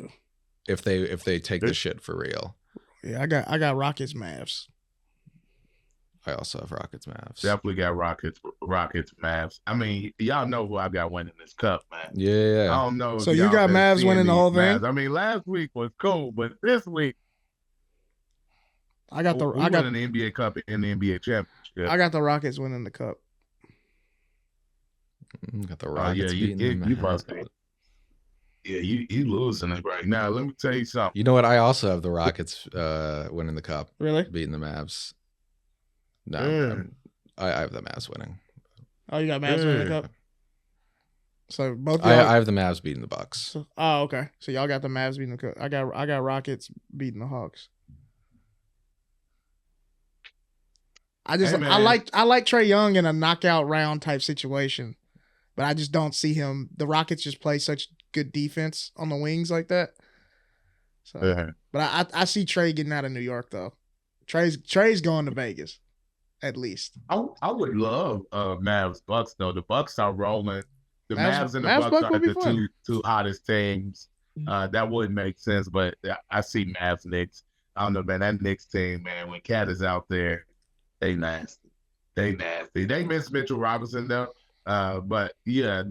if they take the shit for real.
Yeah, I got Rockets Mavs.
I also have Rockets Mavs.
Definitely got Rockets Mavs. I mean, y'all know who I got winning this cup, man.
Yeah.
I don't know.
So you got Mavs winning the whole thing?
I mean, last week was cool, but this week
I got the
NBA Cup and the NBA championship.
I got the Rockets winning the cup.
Got the Rockets beating the Mavs.
Yeah, you losing it right now. Let me tell you something.
You know what? I also have the Rockets winning the cup.
Really?
Beating the Mavs. No, I have the Mavs winning.
Oh, you got Mavs winning the cup? So both
I have the Mavs beating the Bucks.
Oh, okay. So y'all got the Mavs beating the cup. I got Rockets beating the Hawks. I like Trae Young in a knockout round type situation, but I just don't see him. The Rockets just play such good defense on the wings like that. So, but I see Trae getting out of New York though. Trae's going to Vegas, at least.
I would love Mavs Bucks though. The Bucks are rolling. The Mavs and the Bucks are the two hottest teams. That would make sense, but I see Mavs Knicks. I don't know, man. That Knicks team, man. When Cat is out there, they nasty. They miss Mitchell Robinson though. But yeah,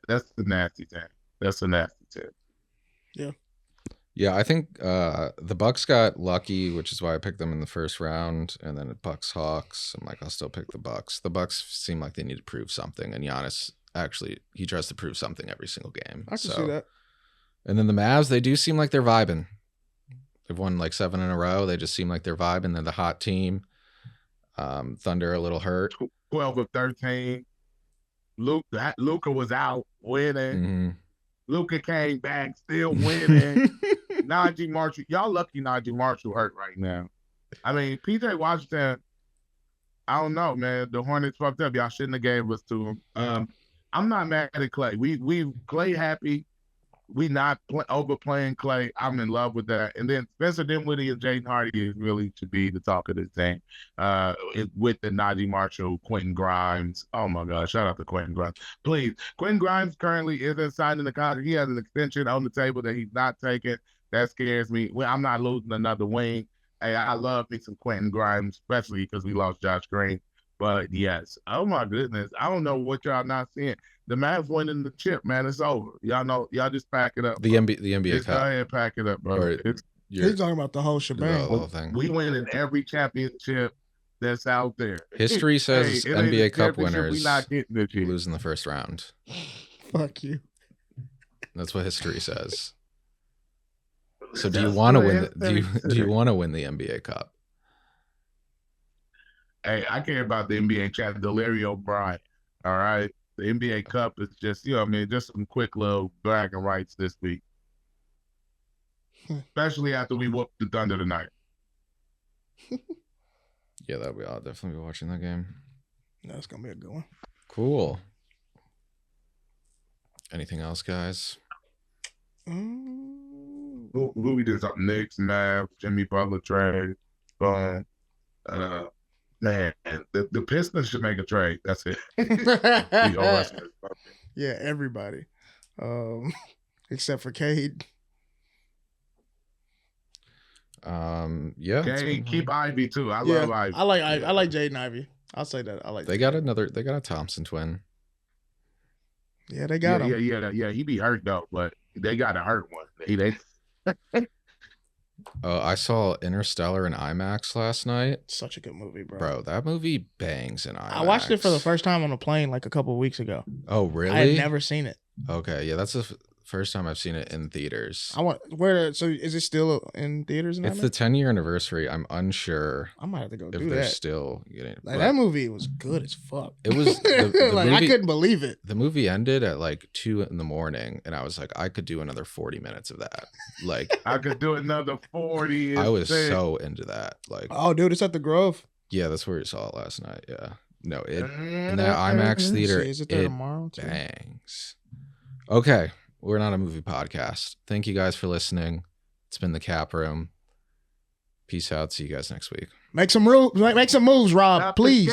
that's the nasty team. That's the nasty team.
Yeah.
Yeah, I think the Bucks got lucky, which is why I picked them in the first round, and then Bucks Hawks. I'm like, I'll still pick the Bucks. The Bucks seem like they need to prove something, and Giannis actually he tries to prove something every single game.
I can see that.
And then the Mavs, they do seem like they're vibing. They've won like 7 in a row. They just seem like they're vibing. They're the hot team. Thunder a little hurt.
12 of 13. Luka was out winning.
Mm-hmm.
Luka came back still winning. Najee Marshall, y'all lucky Najee Marshall hurt right now. I mean, PJ Washington, I don't know, man. The Hornets fucked up. Y'all shouldn't have gave us to him. I'm not mad at Clay. We Clay happy. We not overplaying Clay. I'm in love with that. And then Spencer Dinwiddie and Jaden Hardy really should be the talk of this thing. With the Najee Marshall, Quentin Grimes. Oh my God! Shout out to Quentin Grimes, please. Quentin Grimes currently isn't signing the contract. He has an extension on the table that he's not taking. That scares me. Well, I'm not losing another wing. Hey, I love me some Quentin Grimes, especially because we lost Josh Green. But yes, oh my goodness, I don't know what y'all not seeing. The Mavs winning the chip, man. It's over. Y'all know. Y'all just pack it up.
The NBA
just
Cup.
Go ahead, pack it up, bro.
He's talking about the whole shebang.
The whole thing.
We win in every championship that's out there.
History says NBA Cup winners
we not getting this year.
lose in the first round.
Fuck you.
That's what history says. So do you want to win? Do you want to win the NBA Cup?
Hey, I care about the NBA champ, Larry O'Brien. All right. The NBA Cup is just, just some quick little bragging rights this week. Especially after we whooped the Thunder tonight.
Yeah, I'll definitely be watching that game.
That's going to be a good one.
Cool. Anything else, guys?
Who we did something? Knicks, Mavs, Jimmy Butler trade. Man, the Pistons should make a trade. That's it.
Yeah, everybody. Except for Cade.
Yeah.
Cade, keep Ivy too. I love Ivy.
I like Jaden Ivy. I'll say that.
They got a Thompson twin.
Yeah, they got him.
Yeah. He be hurt though, but they got to hurt one.
I saw Interstellar in IMAX last night.
Such a good movie, bro.
Bro, that movie bangs in IMAX.
I watched it for the first time on a plane like a couple of weeks ago.
Oh, really?
I had never seen it.
Okay, yeah, that's the first time I've seen it in theaters.
So is it still in theaters now?
It's the 10-year anniversary. I'm unsure.
I might have to go do
if
that.
they're still getting
like, that movie was good as fuck.
It was the
like
movie,
I couldn't believe it.
The movie ended at like 2 a.m, and I was like, I could do another 40 minutes of that. Like
I could do another 40.
I was so into that. Like,
oh, dude, it's at the Grove.
Yeah, that's where you saw it last night. Yeah, no, in that IMAX theater,
is it there tomorrow too?
Bangs. Okay. We're not a movie podcast. Thank you guys for listening. It's been the Cap Room. Peace out. See you guys next week.
Make some moves, Rob, please.